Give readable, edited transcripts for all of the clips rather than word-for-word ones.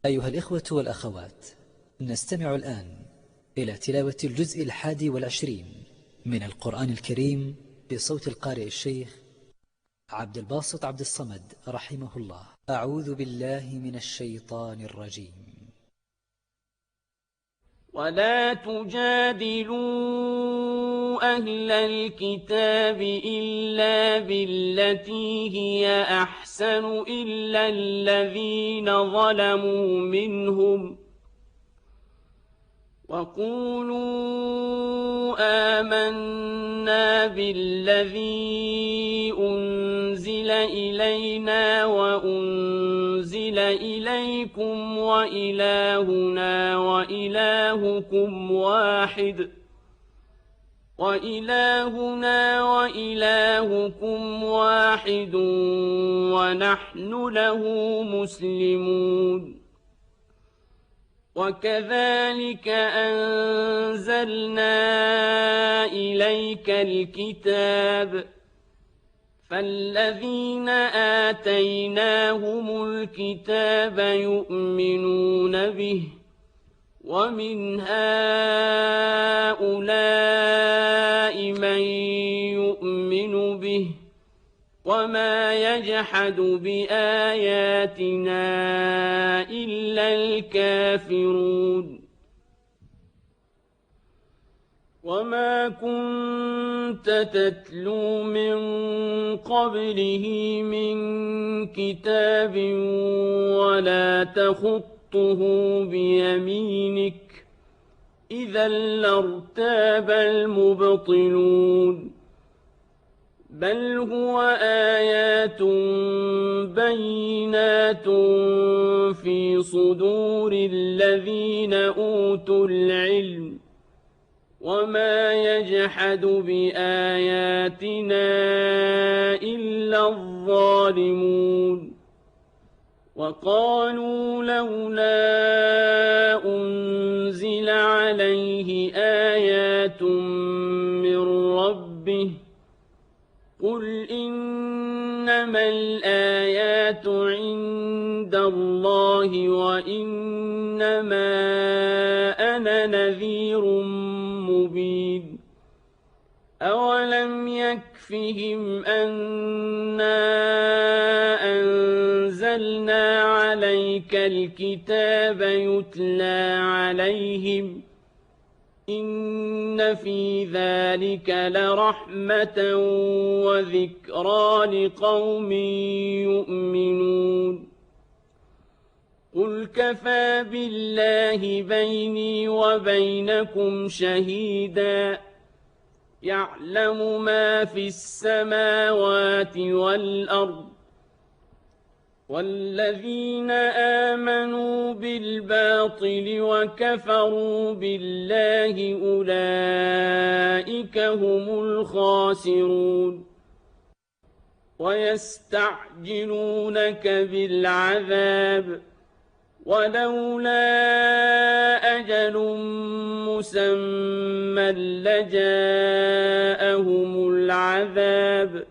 أيها الإخوة والأخوات، نستمع الآن إلى تلاوة الجزء 21 من القرآن الكريم بصوت القارئ الشيخ عبد الباسط عبد الصمد رحمه الله. أعوذ بالله من الشيطان الرجيم. ولا تجادلوا أهل الكتاب إلا بالتي هي أحسن إلا الذين ظلموا منهم وقولوا آمنا بالذي أنزل إلينا وأنزل إليكم وإلهنا وإلهكم واحد ونحن له مسلمون. وكذلك أنزلنا إليك الكتاب فالذين آتيناهم الكتاب يؤمنون به ومن هؤلاء من يؤمن به وما يجحد بآياتنا إلا الكافرون. وما كنت تتلو من قبله من كتاب ولا تخطه بيمينك إذا لارتاب المبطلون. بل هو آيات بينات في صدور الذين أوتوا العلم وما يجحد بآياتنا إلا الظالمون. وقالوا لولا أنزل عليه آيات من ربه قل إنما الآيات عند الله وإنما أنا نذير مبين. أولم يكفهم أنا أنزلنا عليك الكتاب يتلى عليهم إن في ذلك لرحمة وذكرى لقوم يؤمنون. قل كفى بالله بيني وبينكم شهيدا يعلم ما في السماوات والأرض والذين آمنوا بالباطل وكفروا بالله أولئك هم الخاسرون. ويستعجلونك بالعذاب ولولا أجل مسمى لجاءهم العذاب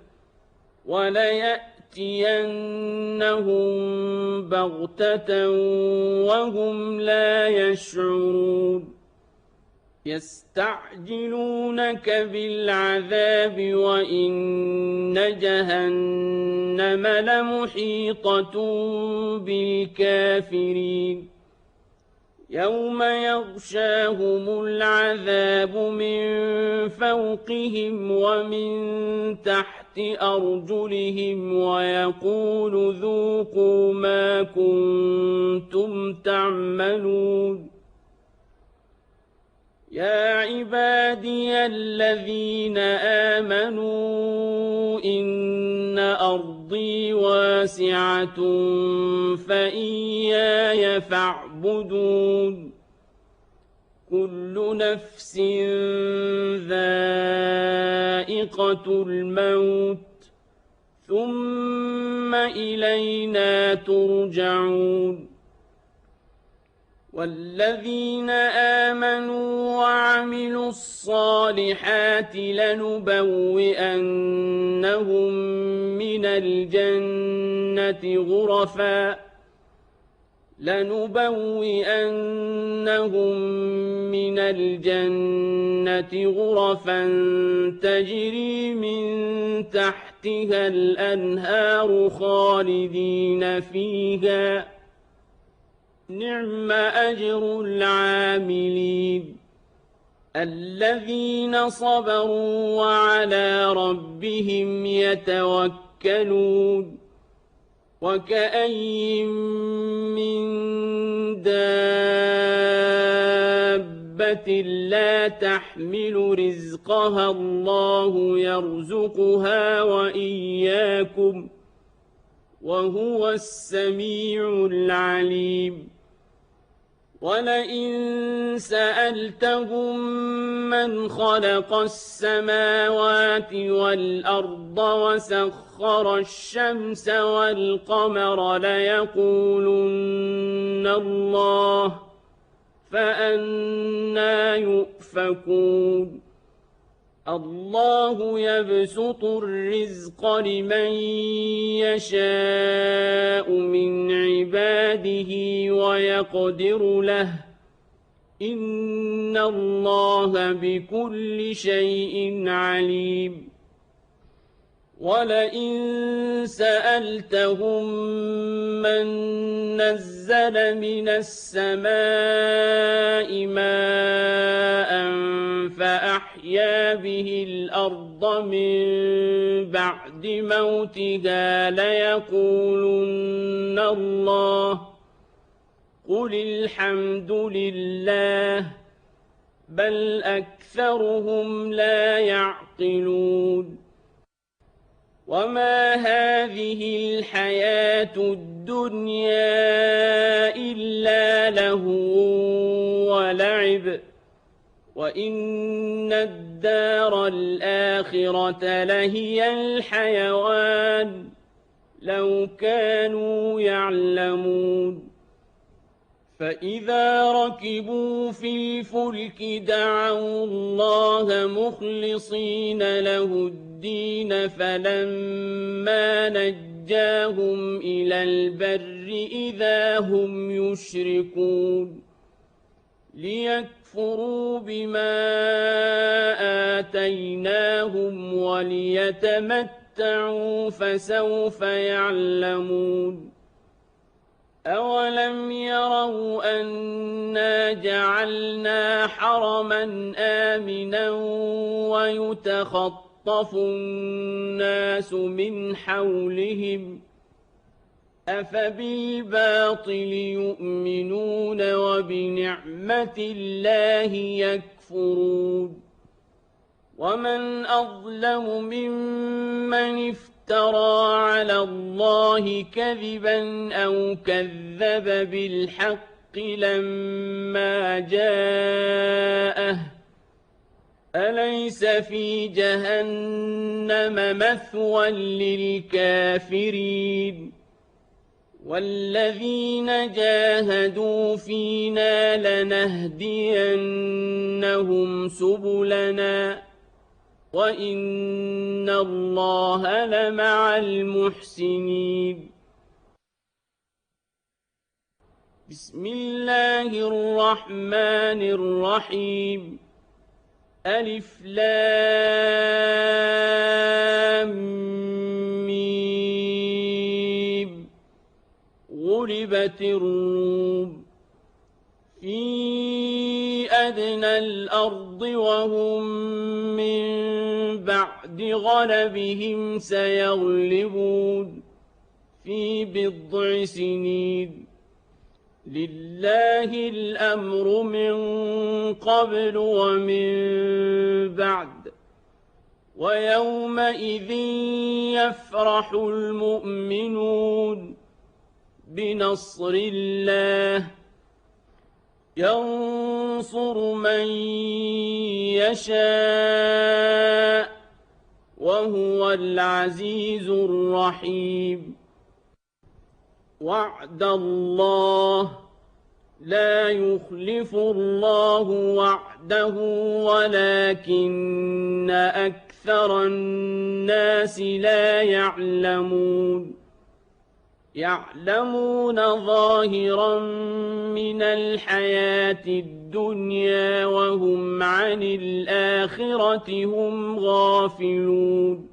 وليأتينهم بغتة وهم لا يشعرون. يستعجلونك بالعذاب وإن جهنم لمحيطة بالكافرين. يوم يغشاهم العذاب من فوقهم ومن تحت أرجلهم ويقول ذوقوا ما كنتم تعملون. يا عبادي الذين آمنوا إن أرضي واسعة فإياي فاعبدون. كل نفس ذائقة الموت ثم إلينا ترجعون. والذين آمنوا وعملوا الصالحات لنبوئنهم من الجنة لنبوئنهم من الجنة غرفا تجري من تحتها الأنهار خالدين فيها نعم أجر العاملين الذين صبروا وعلى ربهم يتوكلون وكأين من دابة لا تحمل رزقها الله يرزقها وإياكم وهو السميع العليم ولئن سألتهم من خلق السماوات والأرض وسخر الشمس والقمر ليقولن الله فأنى يؤفكون الله يبسط الرزق لمن يشاء من عباده ويقدر له إن الله بكل شيء عليم ولئن سألتهم من نزل من السماء ماء فأحيا به الأرض من بعد موتها ليقولن الله قل الحمد لله بل أكثرهم لا يعقلون وما هذه الحياة الدنيا إلا لهو ولعب وإن الدار الآخرة لهي الحيوان لو كانوا يعلمون فإذا ركبوا في الفلك دعوا الله مخلصين له الدين فلما نجاهم إلى البر إذا هم يشركون ليكفروا بما آتيناهم وليتمتعوا فسوف يعلمون أولم يروا أنا جعلنا حرما آمنا ويتخطف الناس من حولهم أفبالباطل يؤمنون وبنعمة الله يكفرون ومن أظلم ممن افترى على الله كذبا أو كذب بالحق لما جاءه أليس في جهنم مثوى للكافرين والذين جاهدوا فينا لنهدينهم سبلنا وإن الله لمع المحسنين بسم الله الرحمن الرحيم ألف لام ميم غلبت الروم في أدنى الأرض وهم من بعد غلبهم سيغلبون في بضع سنين لله الأمر من قبل ومن بعد ويومئذ يفرح المؤمنون بنصر الله ينصر من يشاء وهو العزيز الرحيم وعد الله لا يخلف الله وعده ولكن أكثر الناس لا يعلمون يعلمون ظاهرا من الحياة الدنيا وهم عن الآخرة هم غافلون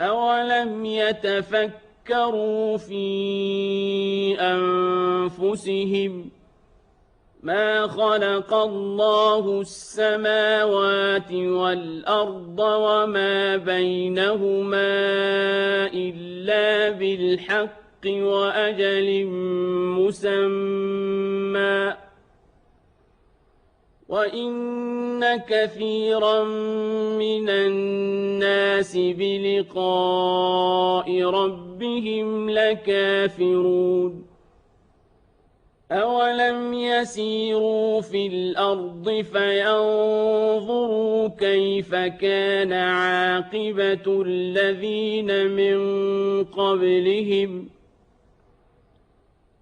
أولم يتفكروا في أنفسهم ما خلق الله السماوات والأرض وما بينهما إلا بالحق وأجل مسمى وإن كثيرا من الناس بلقاء ربهم لكافرون أولم يسيروا في الأرض فينظروا كيف كان عاقبة الذين من قبلهم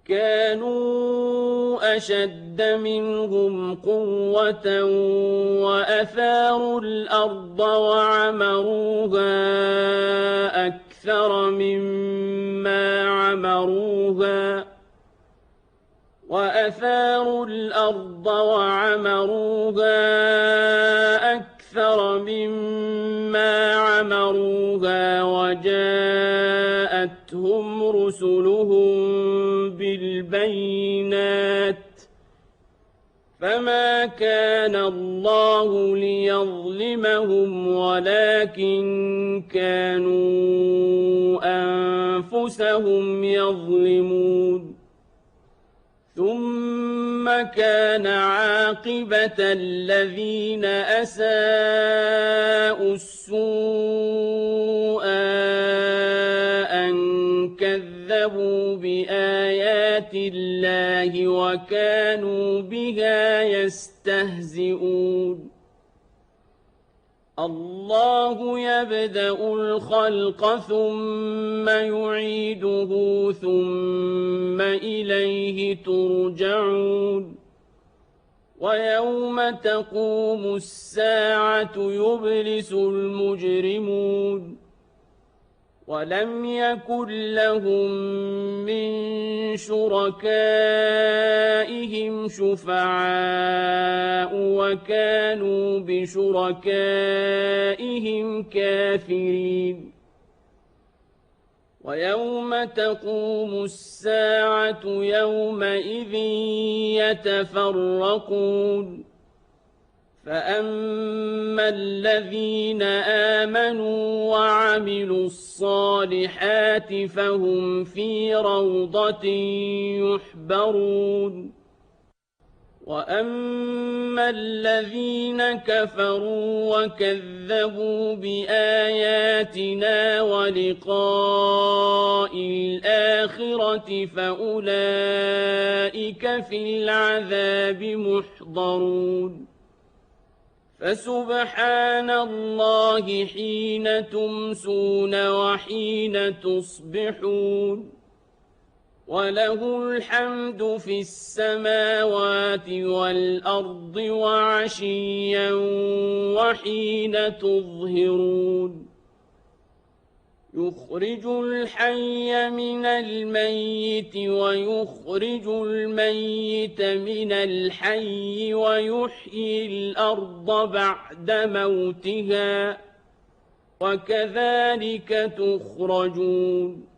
كانوا أشد منهم قوة وأثاروا الأرض وعمروها أكثر مما عمروها وجاءتهم رسلهم بالبينات فما كان الله ليظلمهم ولكن كانوا أنفسهم يظلمون ثم كان عاقبة الذين أساءوا السوء أن كذبوا بآيات الله وكانوا بها يستهزئون الله يبدأ الخلق ثم يعيده ثم إليه ترجعون ويوم تقوم الساعة يبلس المجرمون ولم يكن لهم من شركائهم شفعاء وكانوا بشركائهم كافرين ويوم تقوم الساعة يومئذ يتفرقون فأما الذين آمنوا وعملوا الصالحات فهم في روضة يحبرون وأما الذين كفروا وكذبوا بآياتنا ولقاء الآخرة فأولئك في العذاب محضرون فسبحان الله حين تمسون وحين تصبحون وله الحمد في السماوات والأرض وعشيا وحين تظهرون يخرج الحي من الميت ويخرج الميت من الحي ويحيي الأرض بعد موتها وكذلك تخرجون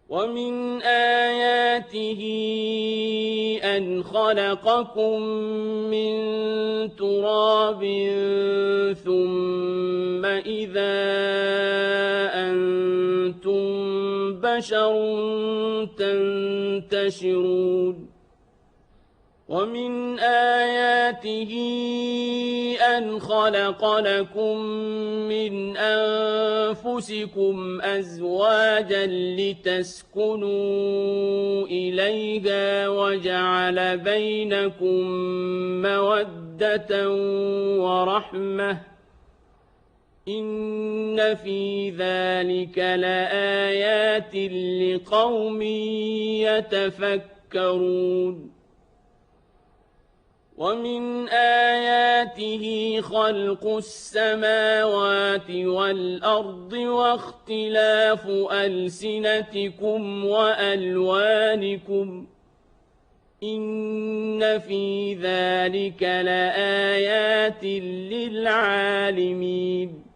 ومن آياته أن خلقكم من تراب ثم إذا أنتم بشر تنتشرون ومن آياته أن خلق لكم من أنفسكم أزواجا لتسكنوا إليها وجعل بينكم مودة ورحمة إن في ذلك لآيات لقوم يتفكرون ومن آياته خلق السماوات والأرض واختلاف ألسنتكم وألوانكم إن في ذلك لآيات للعالمين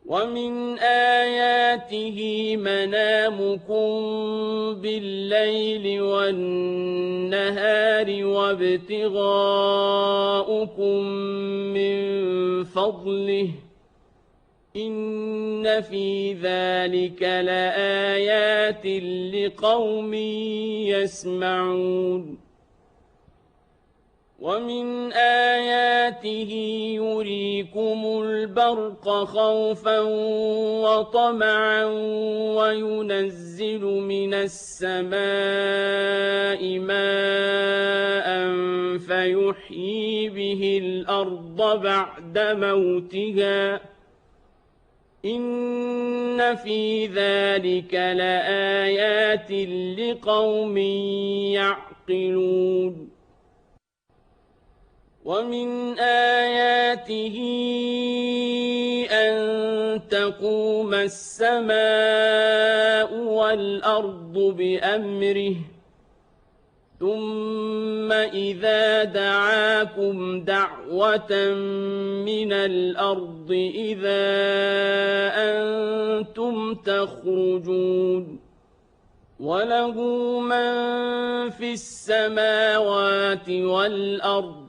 ومن آياته منامكم بالليل والنهار وابتغاؤكم من فضله إن في ذلك لآيات لقوم يسمعون ومن آياته يريكم البرق خوفا وطمعا وينزل من السماء ماء فيحيي به الأرض بعد موتها إن في ذلك لآيات لقوم يعقلون ومن آياته أن تقوم السماء والأرض بأمره ثم إذا دعاكم دعوة من الأرض إذا أنتم تخرجون وله من في السماوات والأرض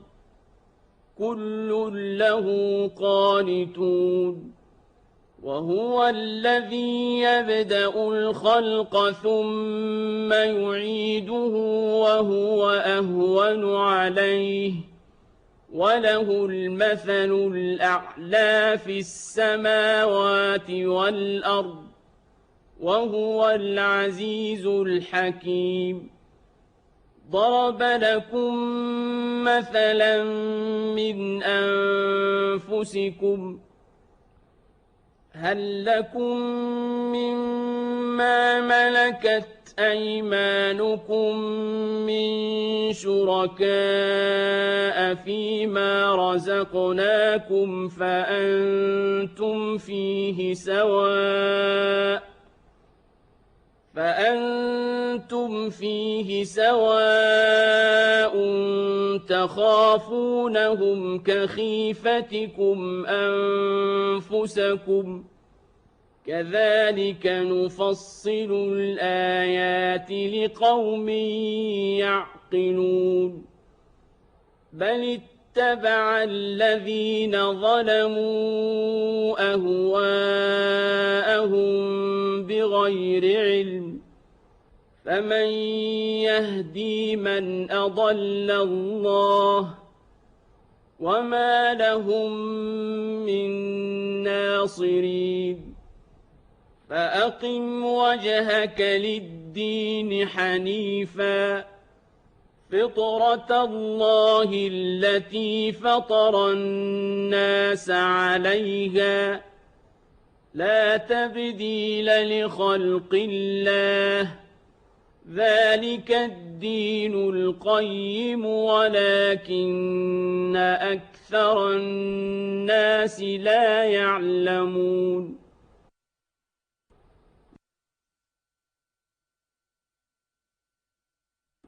كل له قانتون وهو الذي يبدأ الخلق ثم يعيده وهو أهون عليه وله المثل الأعلى في السماوات والأرض وهو العزيز الحكيم ضرب لكم مثلا من أنفسكم هل لكم مما ملكت أيمانكم من شركاء فيما رزقناكم فأنتم فيه سواء تخافونهم كخيفتكم أنفسكم كذلك نفصل الآيات لقوم يعقلون بل اتبع الذين ظلموا أهواءهم بغير علم فمن يهدي من أضل الله وما لهم من ناصرين فأقم وجهك للدين حنيفا فطرة الله التي فطر الناس عليها لا تبديل لخلق الله ذلك الدين القيم ولكن أكثر الناس لا يعلمون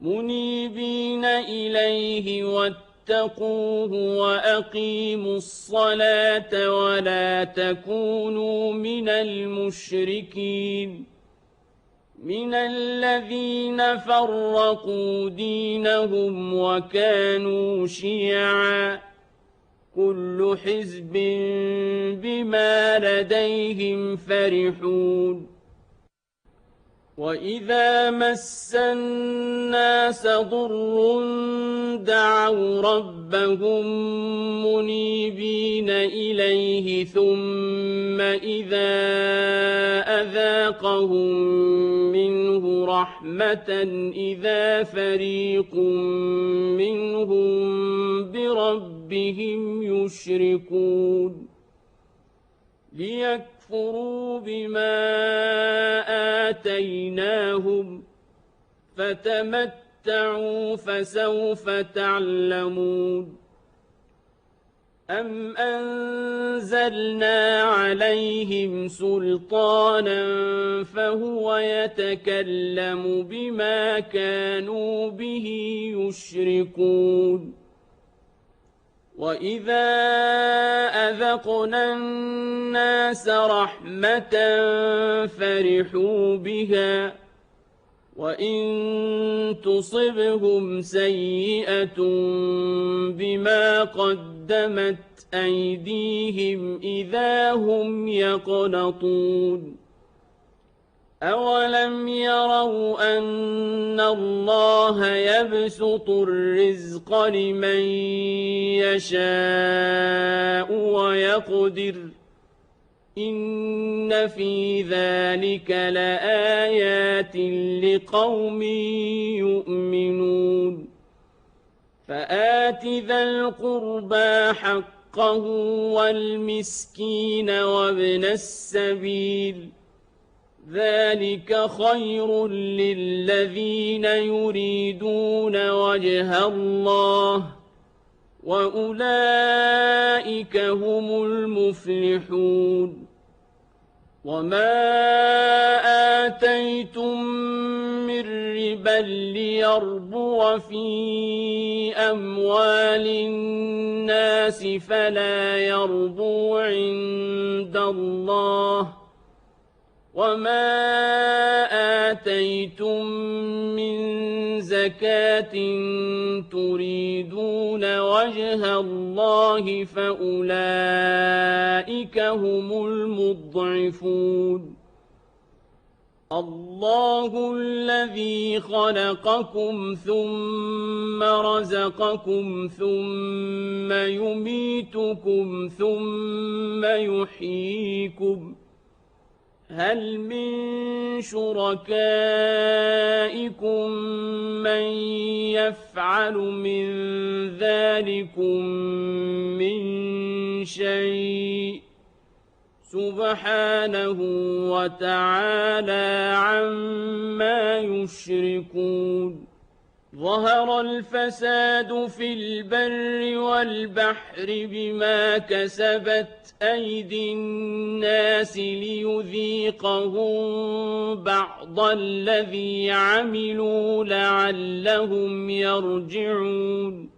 منيبين إليه واتقوه وأقيموا الصلاة ولا تكونوا من المشركين من الذين فرقوا دينهم وكانوا شيعا كل حزب بما لديهم فرحون وإذا مس الناس ضر دعوا ربهم منيبين إليه ثم إذا أذاقهم منه رحمة إذا فريق منهم بربهم يشركون ليكفروا بما آتيناهم فتمتعوا تَتَمَتَّعُوا فَسَوْفَ تَعْلَمُونَ أَمْ أَنزَلْنَا عَلَيْهِمْ سُلْطَانًا فَهُوَ يَتَكَلَّمُ بِمَا كَانُوا بِهِ يُشْرِكُونَ وَإِذَا أَذَقْنَا النَّاسَ رَحْمَةً فَرِحُوا بِهَا وَإِن تُصِبْهُمْ سَيِّئَةٌ بِمَا قَدَّمَتْ أَيْدِيهِمْ إِذَا هُمْ يَقْنَطُونَ أَوَلَمْ يَرَوْا أَنَّ اللَّهَ يَبْسُطُ الرِّزْقَ لِمَن يَشَاءُ وَيَقْدِرُ إِنَّ فِي ذَلِكَ لَآيَاتٍ لِقَوْمٍ يُؤْمِنُونَ فَآتِ ذَا الْقُرْبَى حَقَّهُ وَالْمِسْكِينَ وَابْنَ السَّبِيلِ ذَلِكَ خَيْرٌ لِّلَّذِينَ يُرِيدُونَ وَجْهَ اللَّهِ وَأُولَٰئِكَ هُمُ الْمُفْلِحُونَ وَمَا آتَيْتُم مِّن رِّبًا لِّيَرْبُوَ فِي أَمْوَالِ النَّاسِ فَلَا يَرْبُو عِندَ اللَّهِ وَمَا آتَيْتُم مِّن زَكَاةٍ تُرِيدُونَ وَجْهَ اللَّهِ فَأُولَٰئِكَ هُمُ الْمُضْعِفُونَ اللَّهُ الَّذِي خَلَقَكُمْ ثُمَّ رَزَقَكُمْ ثُمَّ يُمِيتُكُمْ ثُمَّ يُحْيِيكُمْ هَلْ مِن شُرَكَائِكُم مَّن يَفْعَلُ مِن ذَٰلِكُم مِّن شَيْءٍ سُبْحَانَهُ وَتَعَالَىٰ عَمَّا يُشْرِكُونَ ظَهَرَ الْفَسَادُ فِي الْبَرِّ وَالْبَحْرِ بِمَا كَسَبَتْ أَيْدِي النَّاسِ لِيُذِيقَهُم بَعْضَ الَّذِي عَمِلُوا لَعَلَّهُمْ يَرْجِعُونَ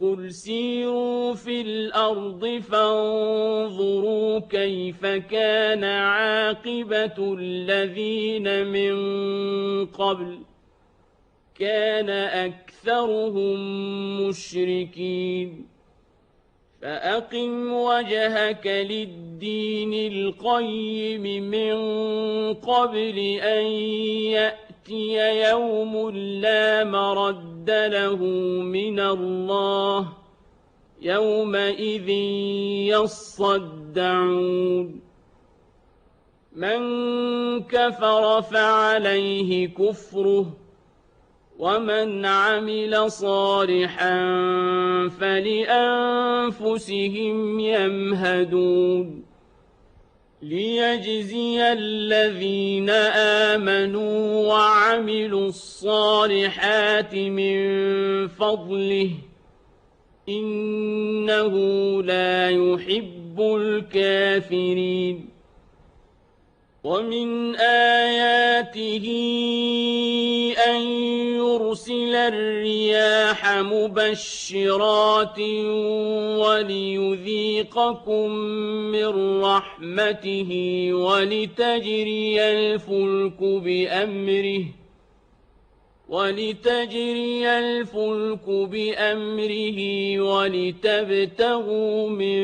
قُلْ سِيرُوا فِي الْأَرْضِ فَانظُرُوا كَيْفَ كَانَ عَاقِبَةُ الَّذِينَ مِن قَبْلُ كَانَ أَكْثَرُهُم مُّشْرِكِينَ فَأَقِمْ وَجْهَكَ لِلدِّينِ الْقَيِّمِ مِن قَبْلِ أَن يَأْتِيَ يَوْمٌ لَّا مَرَدَّ لَهُ مِنَ اللَّهِ يَوْمَئِذٍ يَصَّدَّعُونَ مَن كَفَرَ فَعَلَيْهِ كُفْرُهُ وَمَنْ عَمِلَ صَالِحًا فَلِأَنفُسِهِمْ يَمْهَدُونَ لِيَجْزِيَ الَّذِينَ آمَنُوا وَعَمِلُوا الصَّالِحَاتِ مِن فَضْلِهِ إِنَّهُ لَا يُحِبُّ الْكَافِرِينَ وَمِنْ آيَاتِهِ أَن يُرْسِلَ الرِّيَاحَ مُبَشِّرَاتٍ وَلِيُذِيقَكُم مِّن رَّحْمَتِهِ وَلِتَجْرِيَ الْفُلْكُ بِأَمْرِهِ وَلِتَبْتَغُوا مِن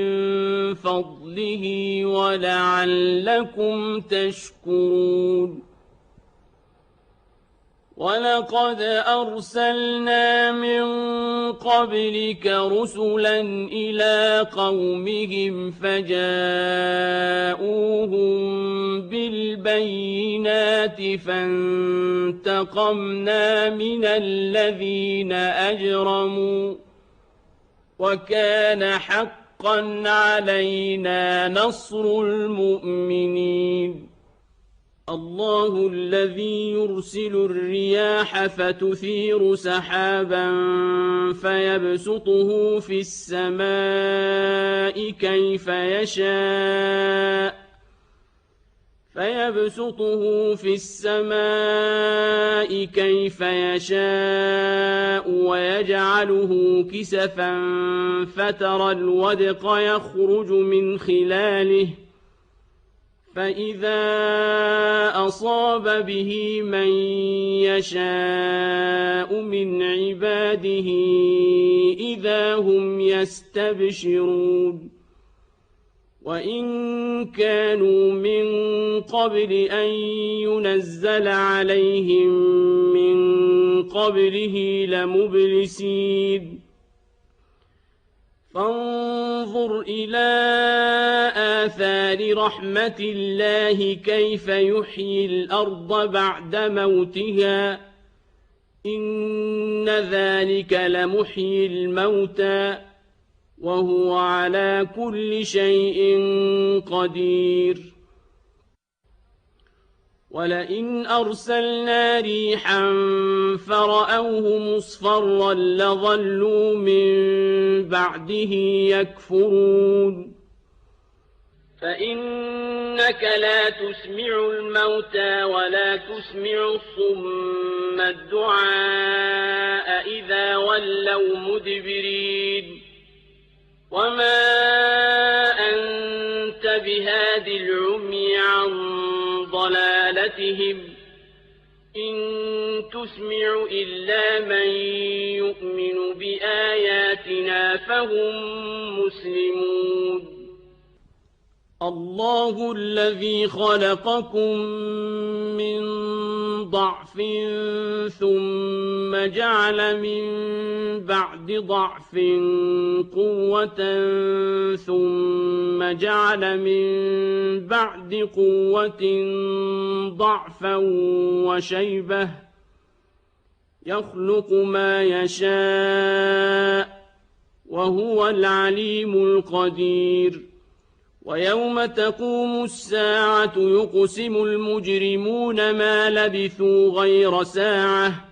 فَضْلِهِ وَلَعَلَّكُمْ تَشْكُرُونَ وَلَقَدْ أَرْسَلْنَا مِن قَبْلِكَ رُسُلًا إِلَىٰ قَوْمِهِمْ فَجَاءُوهُم بِالْبَيِّنَاتِ فَانتَقَمْنَا مِنَ الَّذِينَ أَجْرَمُوا وَكَانَ حَقًّا عَلَيْنَا نَصْرُ الْمُؤْمِنِينَ الله الذي يرسل الرياح فتثير سحابا فيبسطه في السماء كيف يشاء ويجعله كسفا فترى الودق يخرج من خلاله فإذا أصاب به من يشاء من عباده إذا هم يستبشرون وإن كانوا من قبل أن ينزل عليهم من قبله لمبلسين فانظر إلى آثار رحمة الله كيف يحيي الأرض بعد موتها إن ذلك لمحيي الموتى وهو على كل شيء قدير ولئن أرسلنا ريحا فرأوه مصفرا لظلوا من بعده يكفرون فإنك لا تسمع الموتى ولا تسمع الصم الدعاء إذا ولوا مدبرين وما أنت بهاد العمي عن ضلالتهم إن تسمع إلا من يؤمن بآياتنا فهم مسلمون الله الذي خلقكم من ضعف ثم جعل من بعد ضعف قوة ثم جعل من بعد قوة ضعفا وشيبة يخلق ما يشاء وهو العليم القدير ويوم تقوم الساعة يقسم المجرمون ما لبثوا غير ساعة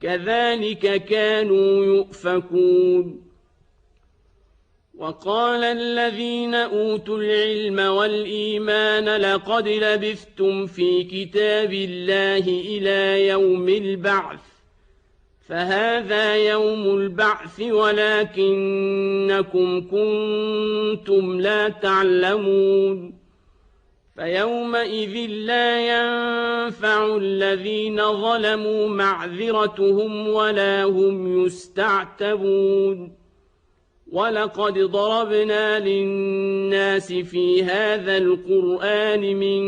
كذلك كانوا يؤفكون وقال الذين أوتوا العلم والإيمان لقد لبثتم في كتاب الله إلى يوم البعث فهذا يوم البعث ولكنكم كنتم لا تعلمون فيومئذ لا ينفع الذين ظلموا معذرتهم ولا هم يستعتبون ولقد ضربنا للناس في هذا القرآن من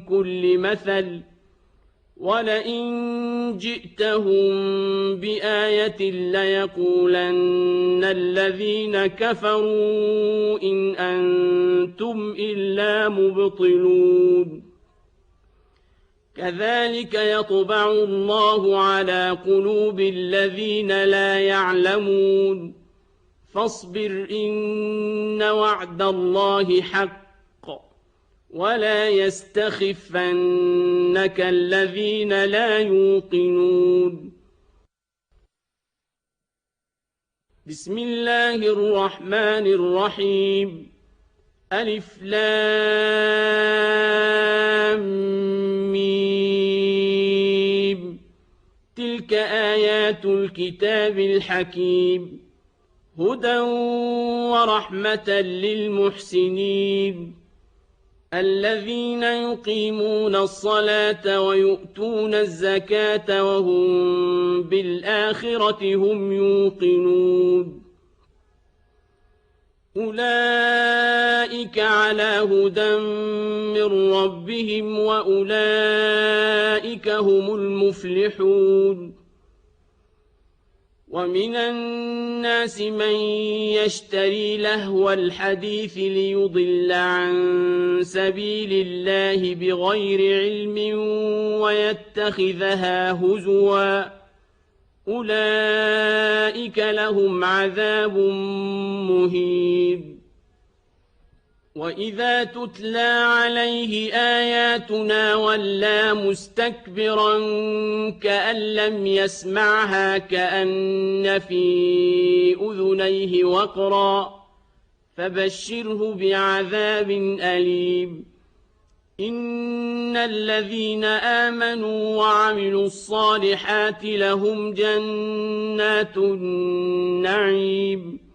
كل مثل ولئن جئتهم بآية ليقولن الذين كفروا إن أنتم إلا مبطلون كذلك يطبع الله على قلوب الذين لا يعلمون فاصبر إن وعد الله حق ولا يستخفنك الذين لا يوقنون بسم الله الرحمن الرحيم ألف لام ميم تلك آيات الكتاب الحكيم هدى ورحمة للمحسنين الذين يقيمون الصلاة ويؤتون الزكاة وهم بالآخرة هم يوقنون أولئك على هدى من ربهم وأولئك هم المفلحون ومن الناس من يشتري لهو الحديث ليضل عن سبيل الله بغير علم ويتخذها هزوا أولئك لهم عذاب مهين وإذا تتلى عليه آياتنا ولى مستكبرا كأن لم يسمعها كأن في أذنيه وقرا فبشره بعذاب أليم إن الذين آمنوا وعملوا الصالحات لهم جنات النعيم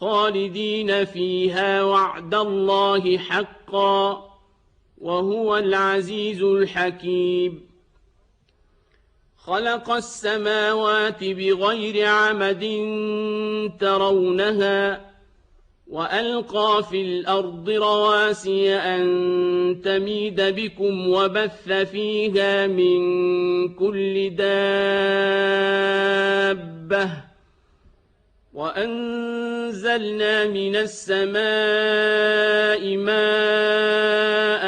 خالدين فيها وعد الله حقا وهو العزيز الحكيم خلق السماوات بغير عمد ترونها وألقى في الأرض رواسي أن تميد بكم وبث فيها من كل دابة وأنزلنا من السماء ماء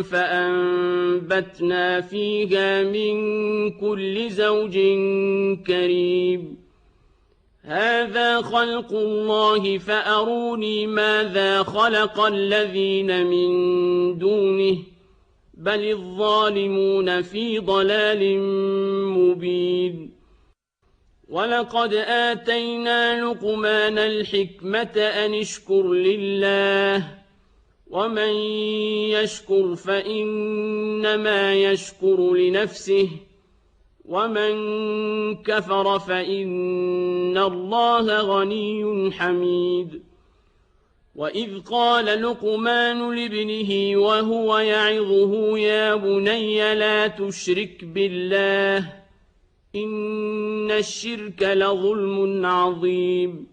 فأنبتنا فيها من كل زوج كريم هذا خلق الله فأروني ماذا خلق الذين من دونه بل الظالمون في ضلال مبين ولقد آتينا لقمان الحكمة أن اشكر لله ومن يشكر فإنما يشكر لنفسه ومن كفر فإن الله غني حميد وإذ قال لقمان لابنه وهو يعظه يا بني لا تشرك بالله إن الشرك لظلم عظيم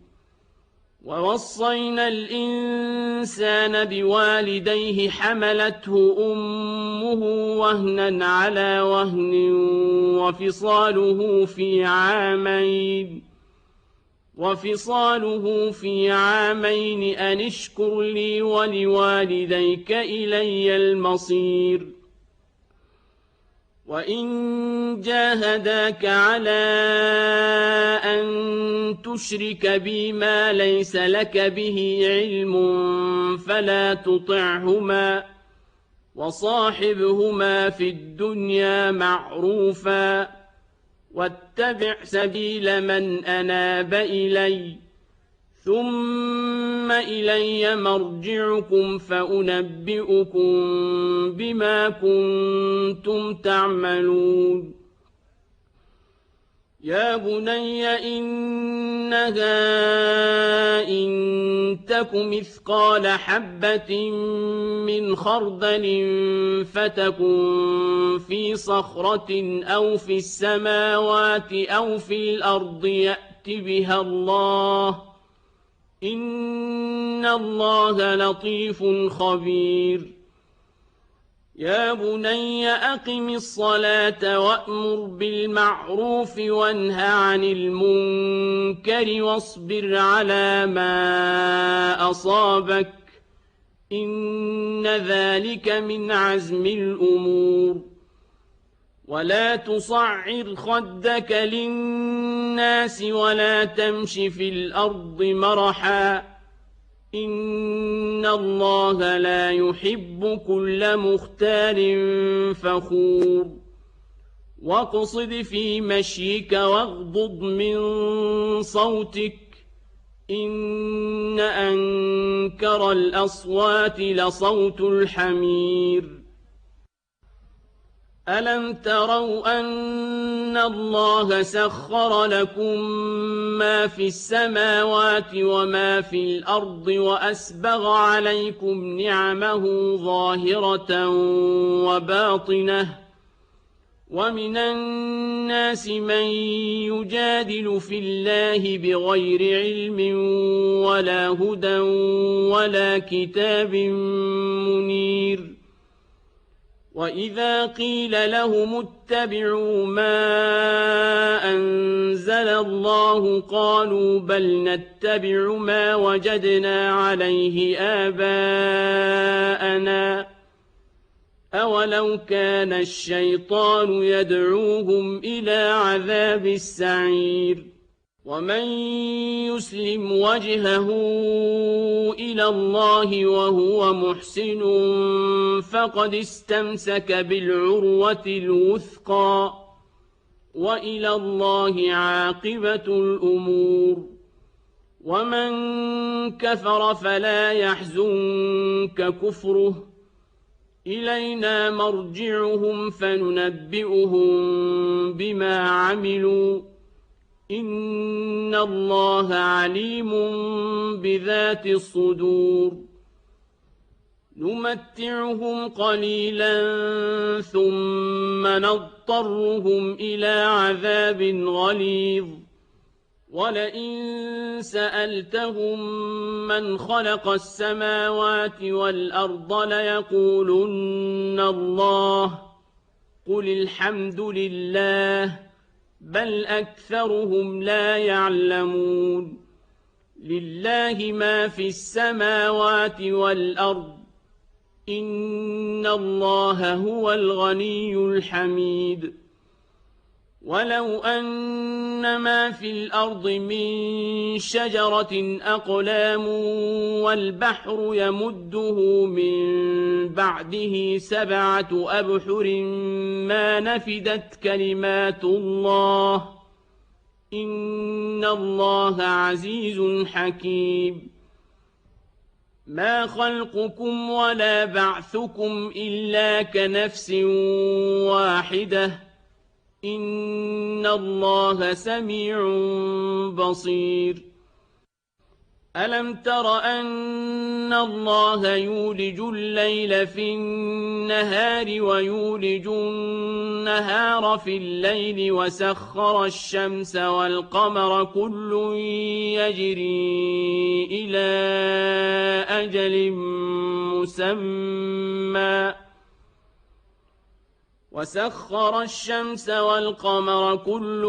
ووصينا الإنسان بوالديه حملته أمه وهنا على وهن وفصاله في عامين أن اشكر لي ولوالديك إلي المصير وإن جاهداك على أن تشرك بي ما ليس لك به علم فلا تطعهما وصاحبهما في الدنيا معروفا واتبع سبيل من أناب إلي ثم إلي مرجعكم فأنبئكم بما كنتم تعملون يا بني إنها إن تك مثقال حبة من خردل فتكن في صخرة أو في السماوات أو في الأرض يأت بها الله إن الله لطيف خبير يا بني أقم الصلاة وأمر بالمعروف وانه عن المنكر واصبر على ما أصابك إن ذلك من عزم الأمور ولا تصعر خدك للناس ولا تمش في الأرض مرحا إن الله لا يحب كل مختال فخور واقصد في مشيك واغضض من صوتك إن أنكر الأصوات لصوت الحمير ألم تروا أن الله سخر لكم ما في السماوات وما في الأرض وأسبغ عليكم نعمه ظاهرة وباطنة ومن الناس من يجادل في الله بغير علم ولا هدى ولا كتاب منير وإذا قيل لهم اتبعوا ما أنزل الله قالوا بل نتبع ما وجدنا عليه آباءنا أولو كان الشيطان يدعوهم إلى عذاب السعير ومن يسلم وجهه إلى الله وهو محسن فقد استمسك بالعروة الوثقى وإلى الله عاقبة الأمور ومن كفر فلا يحزنك كفره إلينا مرجعهم فننبئهم بما عملوا إن الله عليم بذات الصدور نمتعهم قليلا ثم نضطرهم إلى عذاب غليظ ولئن سألتهم من خلق السماوات والأرض ليقولن الله قل الحمد لله بل أكثرهم لا يعلمون لله ما في السماوات والأرض إن الله هو الغني الحميد ولو أن ما في الأرض من شجرة أقلام والبحر يمده من بعده 7 أبحر ما نفدت كلمات الله إن الله عزيز حكيم ما خلقكم ولا بعثكم إلا كنفس واحدة إن الله سميع بصير ألم تر أن الله يولج الليل في النهار ويولج النهار في الليل وسخر الشمس والقمر كل يجري إلى أجل مسمى وسخر الشمس والقمر كل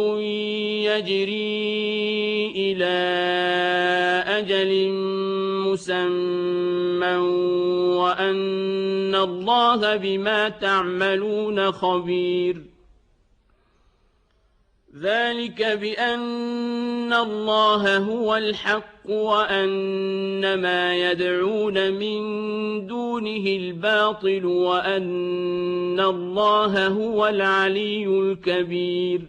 يجري إلى أجل مسمى وأن الله بما تعملون خبير ذلك بأن الله هو الحق وأن ما يدعون من دونه الباطل وأن الله هو العلي الكبير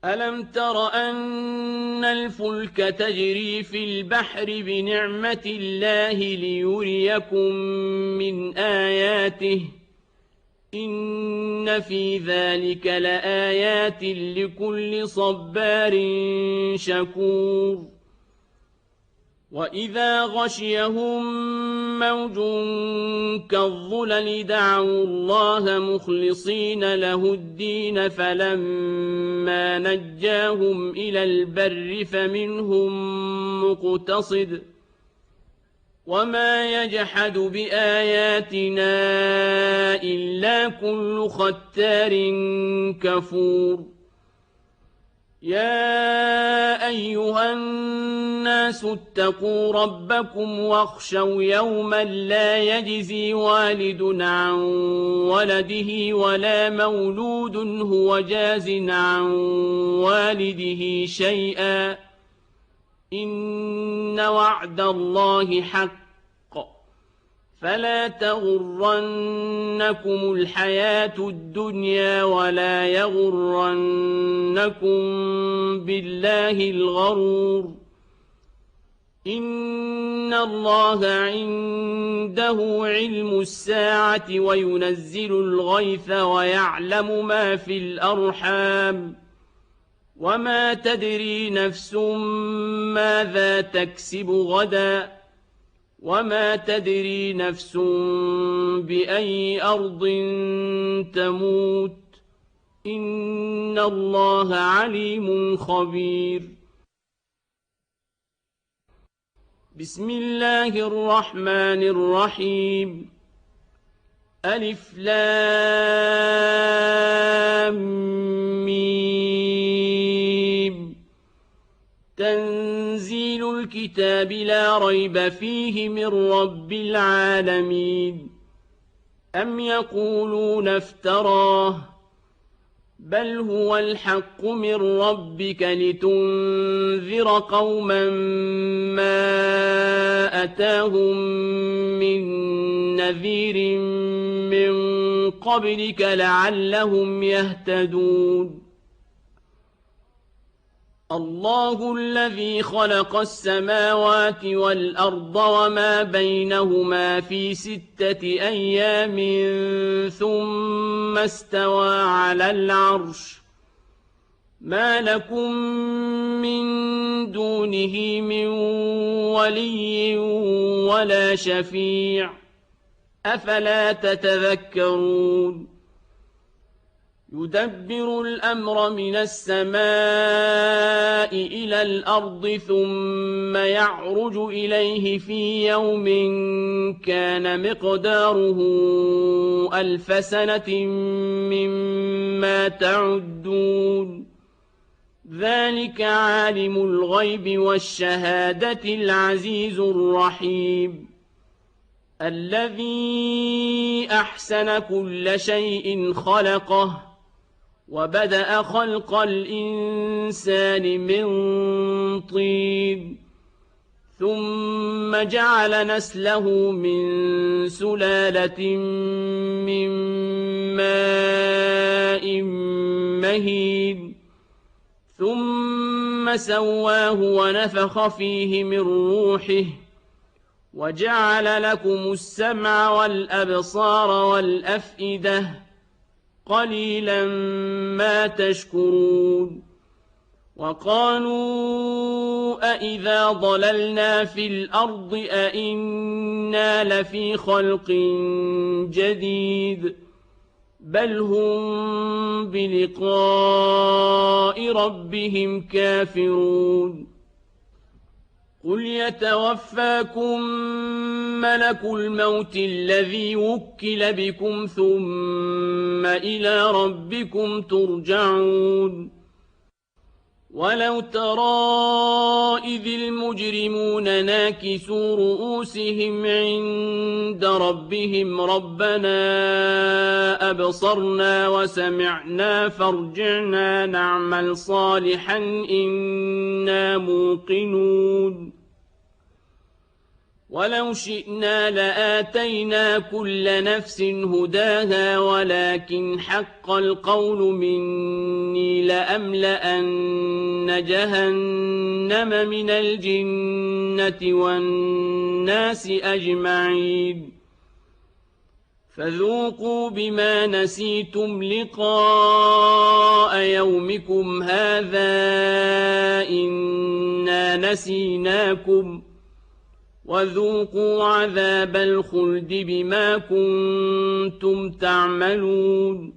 ألم تر أن الفلك تجري في البحر بنعمة الله ليريكم من آياته إن في ذلك لآيات لكل صبار شكور وإذا غشيهم موج كالظلل دعوا الله مخلصين له الدين فلما نجاهم إلى البر فمنهم مقتصد وما يجحد بآياتنا إلا كل ختار كفور يا أيها الناس اتقوا ربكم واخشوا يوما لا يجزي والد عن ولده ولا مولود هو جاز عن والده شيئا إن وعد الله حق فلا تغرنكم الحياة الدنيا ولا يغرنكم بالله الغرور إن الله عنده علم الساعة وينزل الغيث ويعلم ما في الأرحام وما تدري نفس ماذا تكسب غدا وما تدري نفس بأي أرض تموت إن الله عليم خبير بسم الله الرحمن الرحيم ألف لام ميم تنزيل الكتاب لا ريب فيه من رب العالمين أم يقولون افتراه بل هو الحق من ربك لتنذر قوما ما أتاهم من نذير من قبلك لعلهم يهتدون الله الذي خلق السماوات والأرض وما بينهما في 6 أيام ثم استوى على العرش ما لكم من دونه من ولي ولا شفيع أفلا تتذكرون يدبر الأمر من السماء إلى الأرض ثم يعرج إليه في يوم كان مقداره 1000 سنة مما تعدون ذلك عالم الغيب والشهادة العزيز الرحيم الذي أحسن كل شيء خلقه وبدأ خلق الإنسان من طين ثم جعل نسله من سلالة من ماء مهين ثم سواه ونفخ فيه من روحه وجعل لكم السمع والأبصار والأفئدة قليلا ما تشكرون وقالوا أإذا ضللنا في الأرض أإنا لفي خلق جديد بل هم بلقاء ربهم كافرون قل يتوفاكم ملك الموت الذي وكل بكم ثم إلى ربكم ترجعون ولو ترى إذ المجرمون ناكسوا رؤوسهم عند ربهم ربنا أبصرنا وسمعنا فارجعنا نعمل صالحا إنا موقنون ولو شئنا لآتينا كل نفس هداها ولكن حق القول مني لأملأن جهنم من الجنة والناس أجمعين فذوقوا بما نسيتم لقاء يومكم هذا إنا نسيناكم وذوقوا عذاب الخلد بما كنتم تعملون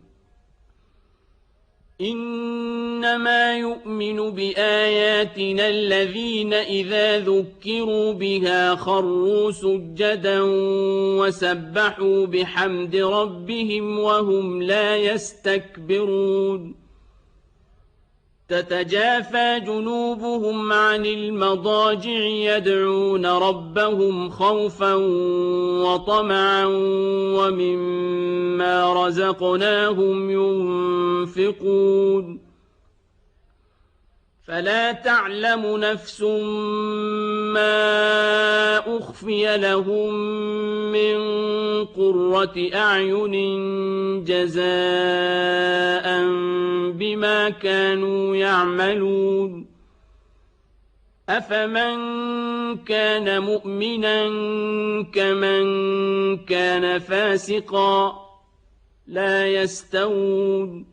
إنما يؤمن بآياتنا الذين إذا ذكروا بها خروا سجدا وسبحوا بحمد ربهم وهم لا يستكبرون تتجافى جنوبهم عن المضاجع يدعون ربهم خوفا وطمعا ومما رزقناهم ينفقون فلا تعلم نفس ما أخفي لهم من قرة أعين جزاء بما كانوا يعملون أفمن كان مؤمنا كمن كان فاسقا لا يستوون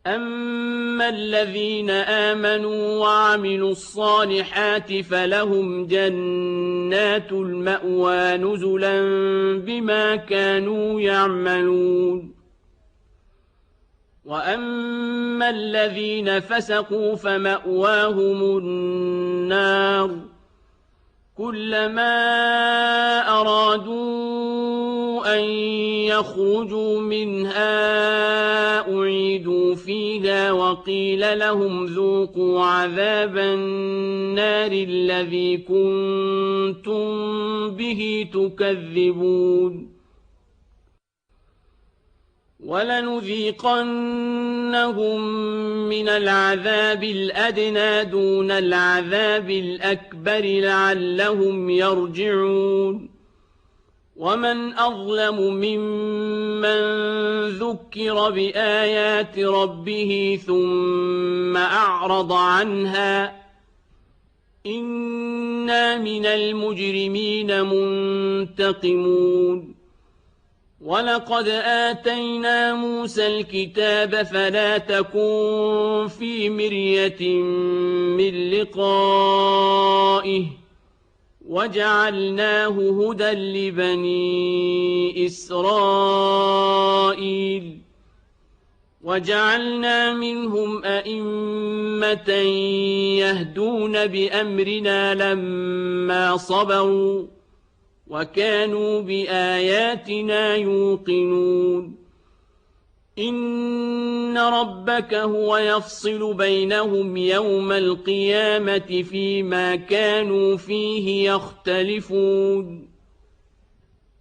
أما الذين آمنوا وعملوا الصالحات فلهم جنات المأوى نزلا بما كانوا يعملون وأما الذين فسقوا فمأواهم النار كلما أرادوا أن يخرجوا منها أعيدوا فيها وقيل لهم ذوقوا عذاب النار الذي كنتم به تكذبون وَلَنُذِيقَنَّهُم مِّنَ الْعَذَابِ الْأَدْنَىٰ دُونَ الْعَذَابِ الْأَكْبَرِ لَعَلَّهُمْ يَرْجِعُونَ وَمَنْ أَظْلَمُ مِمَّن ذُكِّرَ بِآيَاتِ رَبِّهِ ثُمَّ أَعْرَضَ عَنْهَا ۚ إِنَّا مِنَ الْمُجْرِمِينَ مُنتَقِمُونَ وَلَقَدْ آتَيْنَا مُوسَى الْكِتَابَ فَلَا تَكُن فِي مِرْيَةٍ مِّن لِّقَائِهِ وَجَعَلْنَاهُ هُدًى لِّبَنِي إِسْرَائِيلَ وَجَعَلْنَا مِنْهُمْ أَئِمَّةً يَهْدُونَ بِأَمْرِنَا لَمَّا صَبَرُوا وَكَانُوا بِآيَاتِنَا يُوقِنُونَ إِنَّ رَبَّكَ هُوَ يَفْصِلُ بَيْنَهُمْ يَوْمَ الْقِيَامَةِ فِيمَا كَانُوا فِيهِ يَخْتَلِفُونَ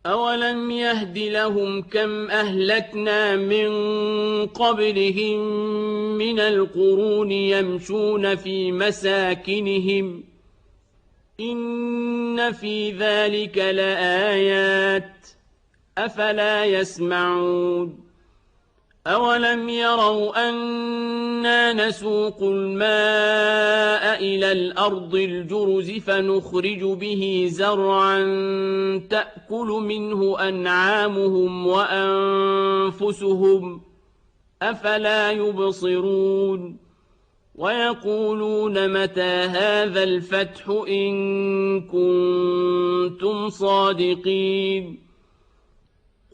أَوَلَمْ يَهْدِ لَهُمْ كَمْ أَهْلَكْنَا مِن قَبْلِهِم مِّنَ الْقُرُونِ يَمْشُونَ فِي مَسَاكِنِهِمْ ۗ إِنَّ فِي ذَلِكَ لَآيَاتٍ ۖ أَفَلَا يَسْمَعُونَ أَوَلَمْ يَرَوْا أَنَّا نَسُوقُ الْمَاءَ إِلَى الْأَرْضِ الْجُرُزِ فَنُخْرِجُ بِهِ زَرْعًا تَأْكُلُ مِنْهُ أَنْعَامُهُمْ وَأَنفُسُهُمْ ۖ أَفَلَا يُبْصِرُونَ وَيَقُولُونَ مَتَىٰ هَٰذَا الْفَتْحُ إِن كُنتُمْ صَادِقِينَ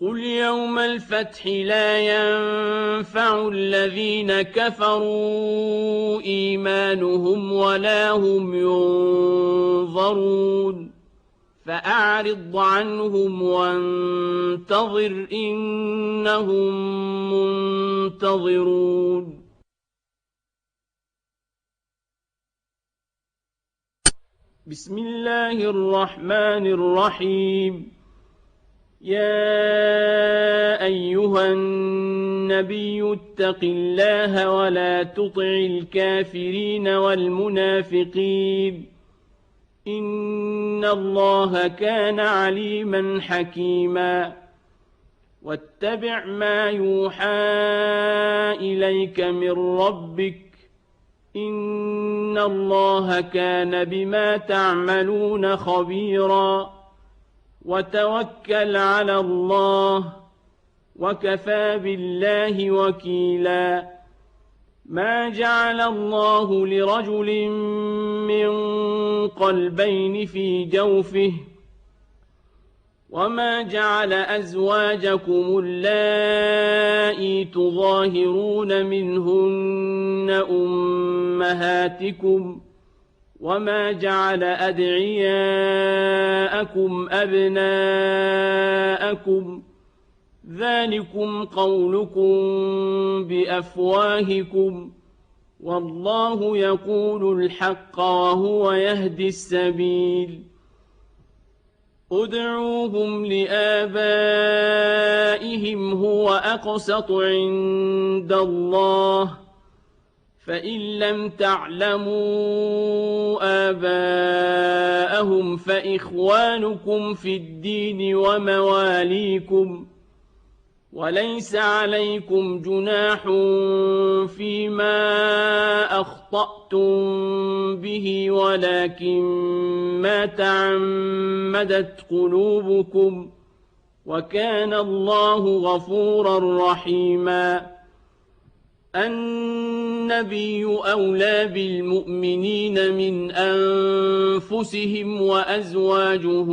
قُلْ يَوْمَ الْفَتْحِ لَا يَنفَعُ الَّذِينَ كَفَرُوا إِيمَانُهُمْ وَلَا هُمْ يُنظَرُونَ فَأَعْرِضْ عَنْهُمْ وَانتَظِرْ إِنَّهُم مُّنتَظِرُونَ بسم الله الرحمن الرحيم يا أيها النبي اتق الله ولا تطع الكافرين والمنافقين إن الله كان عليما حكيما واتبع ما يوحى إليك من ربك إن الله كان بما تعملون خبيرا وتوكل على الله وكفى بالله وكيلا ما جعل الله لرجل من قلبين في جوفه وما جعل أزواجكم اللائي تظاهرون منهن أمهاتكم وما جعل أدعياءكم أبناءكم ذلكم قولكم بأفواهكم والله يقول الحق وهو يهدي السبيل ادعوهم لآبائهم هو أقسط عند الله فإن لم تعلموا آباءهم فإخوانكم في الدين ومواليكم وليس عليكم جناح فيما أخطأتم به ولكن ما تعمدت قلوبكم وكان الله غفورا رحيما النبي أولى بالمؤمنين من أنفسهم وأزواجه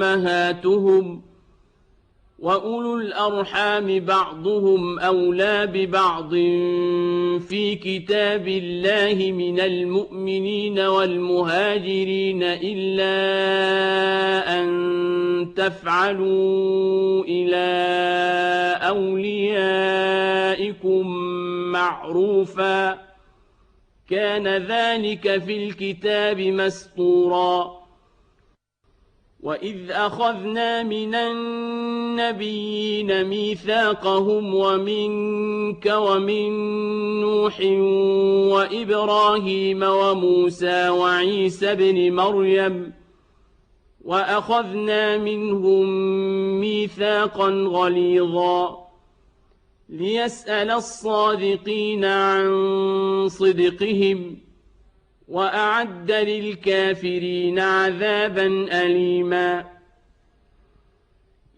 أمهاتهم وأولو الأرحام بعضهم أولى ببعض في كتاب الله من المؤمنين والمهاجرين إلا أن تفعلوا إلى أوليائكم معروفا كان ذلك في الكتاب مسطورا وإذ أخذنا من النبيين ميثاقهم ومنك ومن نوح وإبراهيم وموسى وعيسى بن مريم وأخذنا منهم ميثاقا غليظا ليسأل الصادقين عن صدقهم وأعد للكافرين عذابا أليما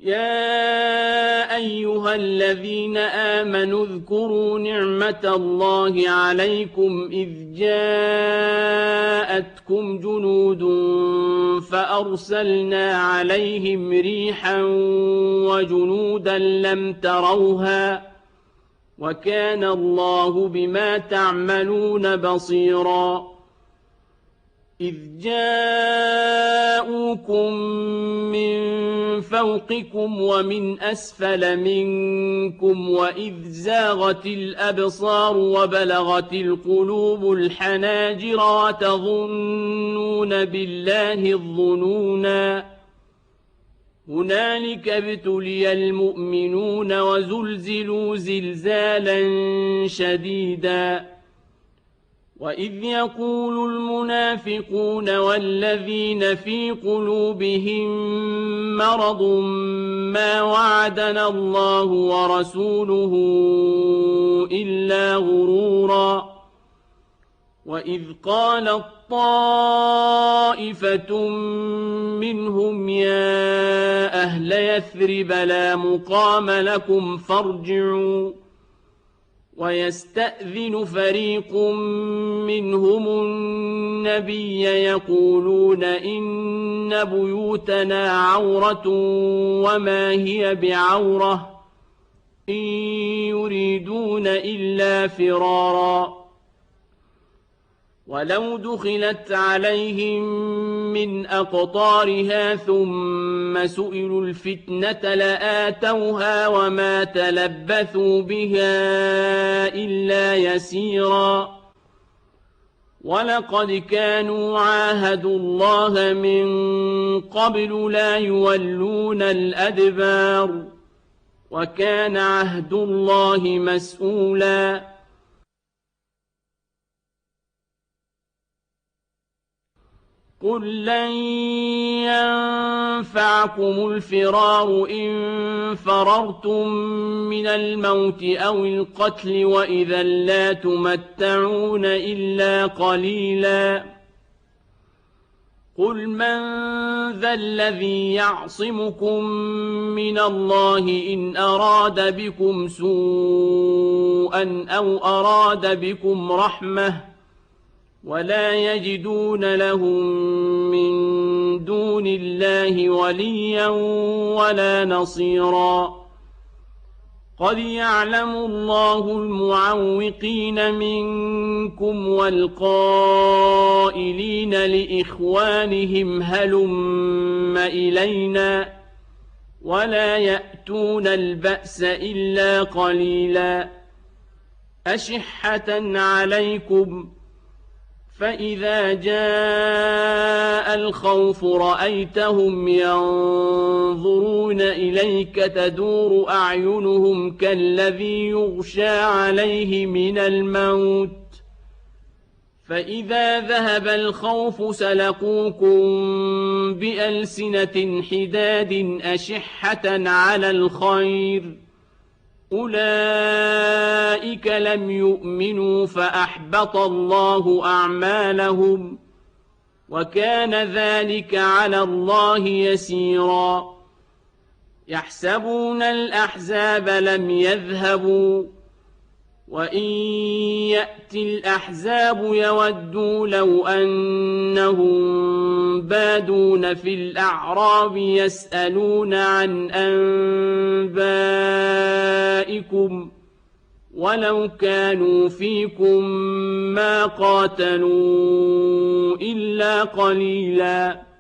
يا أيها الذين آمنوا اذكروا نعمة الله عليكم إذ جاءتكم جنود فأرسلنا عليهم ريحا وجنودا لم تروها وكان الله بما تعملون بصيرا إذ جاءوكم من فوقكم ومن أسفل منكم وإذ زاغت الأبصار وبلغت القلوب الحناجر وتظنون بالله الظنونا هنالك ابتلي المؤمنون وزلزلوا زلزالا شديدا وإذ يقول المنافقون والذين في قلوبهم مرض ما وعدنا الله ورسوله إلا غرورا وإذ قالت طائفة منهم يا أهل يثرب لا مقام لكم فارجعوا ويستأذن فريق منهم النبي يقولون إن بيوتنا عورة وما هي بعورة إن يريدون إلا فرارا ولو دخلت عليهم من أقطارها ثم سئلوا الفتنة لآتوها وما تلبثوا بها إلا يسيرا ولقد كانوا عاهدوا الله من قبل لا يولون الأدبار وكان عهد الله مسؤولا قل لن ينفعكم الفرار إن فررتم من الموت أو القتل وإذا لا تمتعون إلا قليلا قل من ذا الذي يعصمكم من الله إن أراد بكم سوءا أو أراد بكم رحمة ولا يجدون لهم من دون الله وليا ولا نصيرا قد يعلم الله المعوقين منكم والقائلين لإخوانهم هلم إلينا ولا يأتون البأس إلا قليلا أشحة عليكم فإذا جاء الخوف رأيتهم ينظرون إليك تدور أعينهم كالذي يغشى عليه من الموت فإذا ذهب الخوف سلقوكم بألسنة حداد أشحة على الخير أولئك لم يؤمنوا فأحبط الله أعمالهم وكان ذلك على الله يسيرا يحسبون الأحزاب لم يذهبوا وإن يأتي الأحزاب يودوا لو أنهم بادون في الأعراب يسألون عن أنبائكم ولو كانوا فيكم ما قاتلوا إلا قليلا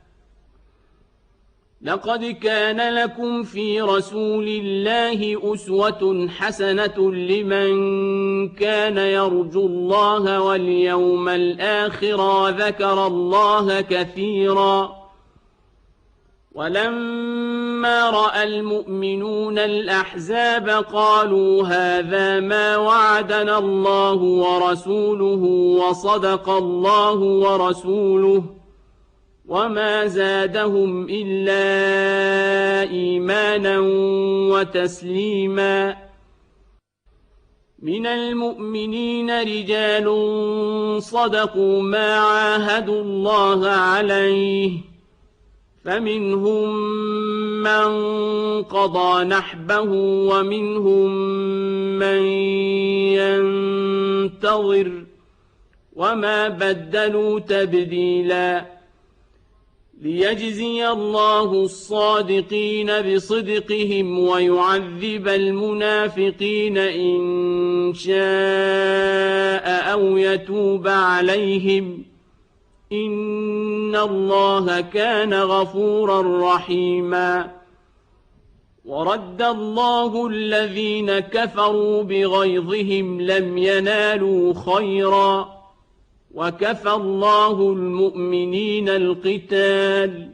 لقد كان لكم في رسول الله أسوة حسنة لمن كان يرجو الله واليوم الآخر وذكر الله كثيرا ولما رأى المؤمنون الأحزاب قالوا هذا ما وعدنا الله ورسوله وصدق الله ورسوله وما زادهم إلا إيمانا وتسليما. من المؤمنين رجال صدقوا ما عاهدوا الله عليه فمنهم من قضى نحبه ومنهم من ينتظر وما بدلوا تبديلا. ليجزي الله الصادقين بصدقهم ويعذب المنافقين إن شاء أو يتوب عليهم إن الله كان غفورا رحيما. ورد الله الذين كفروا بغيظهم لم ينالوا خيرا وكفى الله المؤمنين القتال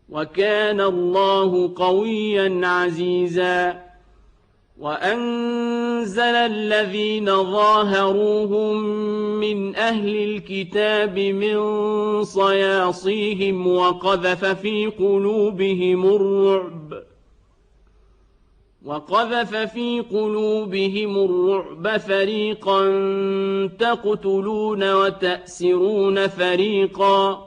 وكان الله قويا عزيزا. وأنزل الذين ظاهروهم من أهل الكتاب من صياصيهم وقذف في قلوبهم الرعب فريقا تقتلون وتأسرون فريقا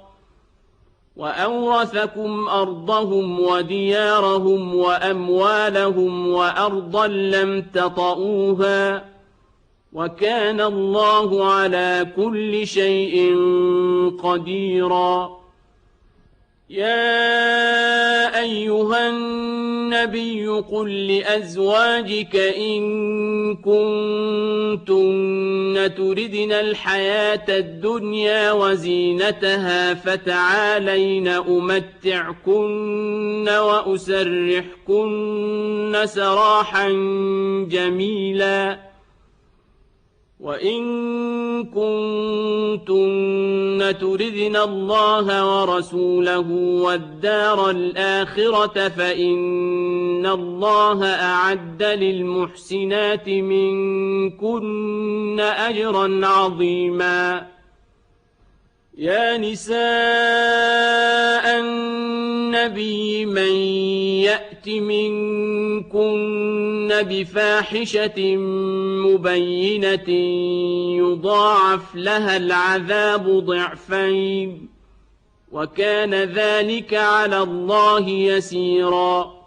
وأورثكم أرضهم وديارهم وأموالهم وأرضا لم تطئوها وكان الله على كل شيء قديرا. يا أيها النبي قل لأزواجك إن كنتن تردن الحياة الدنيا وزينتها فتعالين أمتعكن وأسرحكن سراحا جميلا. وإن كنتن تردن الله ورسوله والدار الآخرة فإن الله أعد للمحسنات منكن أجرا عظيما. يا نساء النبي من يأت منكن بفاحشة مبينة يضاعف لها العذاب ضعفين وكان ذلك على الله يسيرا.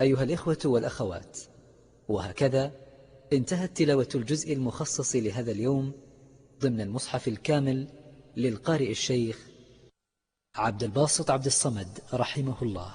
أيها الإخوة والأخوات، وهكذا انتهت تلاوة الجزء المخصص لهذا اليوم ضمن المصحف الكامل للقارئ الشيخ عبد الباسط عبد الصمد رحمه الله.